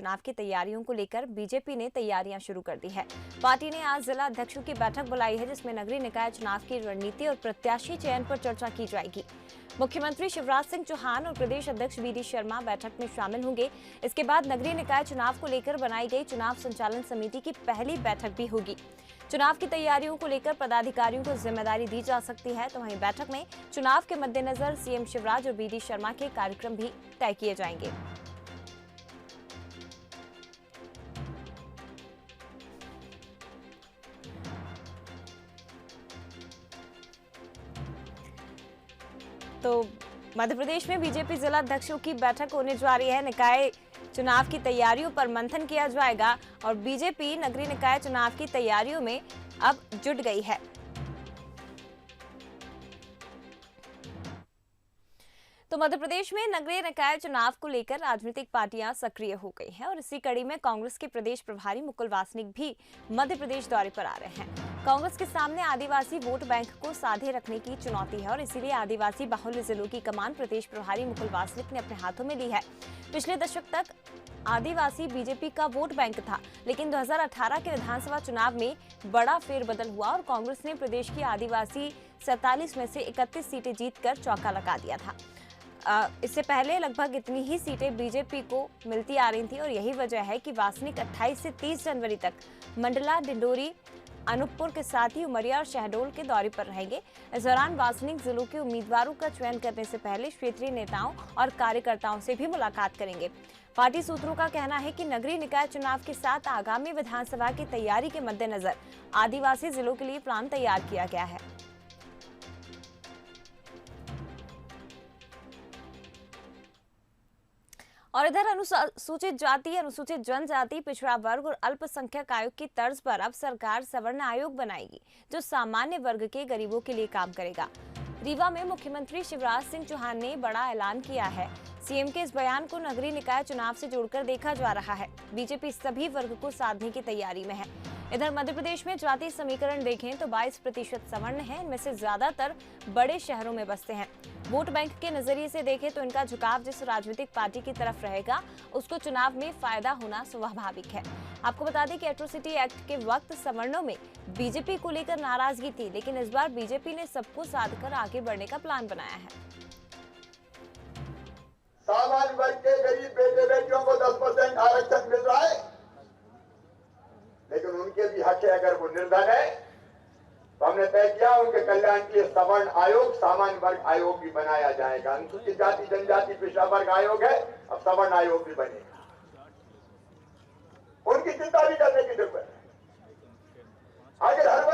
चुनाव की तैयारियों को लेकर बीजेपी ने तैयारियां शुरू कर दी है। पार्टी ने आज जिला अध्यक्षों की बैठक बुलाई है, जिसमें नगरीय निकाय चुनाव की रणनीति और प्रत्याशी चयन पर चर्चा की जाएगी। मुख्यमंत्री शिवराज सिंह चौहान और प्रदेश अध्यक्ष वी.डी. शर्मा बैठक में शामिल होंगे। इसके बाद नगरीय निकाय चुनाव को लेकर बनाई गई चुनाव संचालन समिति की पहली बैठक भी होगी। चुनाव की तैयारियों को लेकर पदाधिकारियों को जिम्मेदारी दी जा सकती है, तो वहीं बैठक में चुनाव के मद्देनजर सीएम शिवराज और वी.डी. शर्मा के कार्यक्रम भी तय किए जाएंगे। तो मध्य प्रदेश में बीजेपी जिला अध्यक्षों की बैठक होने जा रही है। निकाय चुनाव की तैयारियों पर मंथन किया जाएगा और बीजेपी नगरीय निकाय चुनाव की तैयारियों में अब जुट गई है। तो मध्य प्रदेश में नगरीय निकाय चुनाव को लेकर राजनीतिक पार्टियां सक्रिय हो गई हैं और इसी कड़ी में कांग्रेस के प्रदेश प्रभारी मुकुल वासनिक भी मध्य प्रदेश दौरे पर आ रहे हैं। कांग्रेस के सामने आदिवासी वोट बैंक को साधे रखने की चुनौती है और इसीलिए आदिवासी बाहुल्य जिलों की कमान प्रदेश प्रभारी मुकुल वासनिक ने अपने हाथों में ली है। पिछले दशक तक आदिवासी बीजेपी का वोट बैंक था, लेकिन 2018 के विधानसभा चुनाव में बड़ा फेरबदल हुआ और कांग्रेस ने प्रदेश की आदिवासी 47 में से 31 सीटें जीतकर चौका लगा दिया था। इससे पहले लगभग इतनी ही सीटें बीजेपी को मिलती आ रही थी और यही वजह है कि वासनिक 28 से 30 जनवरी तक मंडला, डिंडोरी, अनूपपुर के साथ ही उमरिया और शहडोल के दौरे पर रहेंगे। इस दौरान वासनिक जिलों के उम्मीदवारों का चयन करने से पहले क्षेत्रीय नेताओं और कार्यकर्ताओं से भी मुलाकात करेंगे। पार्टी सूत्रों का कहना है कि नगरीय निकाय चुनाव के साथ आगामी विधानसभा की तैयारी के मद्देनजर आदिवासी जिलों के लिए प्लान तैयार किया गया है। और इधर अनुसूचित जाति, अनुसूचित जनजाति, पिछड़ा वर्ग और अल्पसंख्यक आयोग की तर्ज पर अब सरकार सवर्ण आयोग बनाएगी, जो सामान्य वर्ग के गरीबों के लिए काम करेगा। रीवा में मुख्यमंत्री शिवराज सिंह चौहान ने बड़ा ऐलान किया है। सीएम के इस बयान को नगरीय निकाय चुनाव से जोड़कर देखा जा रहा है। बीजेपी सभी वर्ग को साधने की तैयारी में है। इधर मध्य प्रदेश में जाति समीकरण देखें तो 22% सवर्ण है, इनमें से ज्यादातर बड़े शहरों में बसते हैं। वोट बैंक के नजरिए से देखें तो इनका झुकाव जिस राजनीतिक पार्टी की तरफ रहेगा, उसको चुनाव में फायदा होना स्वाभाविक है। आपको बता दें कि एट्रोसिटी एक्ट के वक्त सवर्णों में बीजेपी को लेकर नाराजगी थी, लेकिन इस बार बीजेपी ने सबको साध कर आगे बढ़ने का प्लान बनाया है। सामान्य वर्ग के गरीब बेटे बेटियों को 10% आरक्षण मिल रहा है, लेकिन उनके भी हक है। अगर वो निर्धन है तो हमने तय किया उनके कल्याण के लिए सवर्ण आयोग, सामान्य वर्ग आयोग भी बनाया जाएगा। अनुसूचित जाति, जनजाति, पिछड़ा वर्ग आयोग है, अब सवर्ण आयोग भी बनेगा। उनकी चिंता भी करने की जरूरत है। अगर हर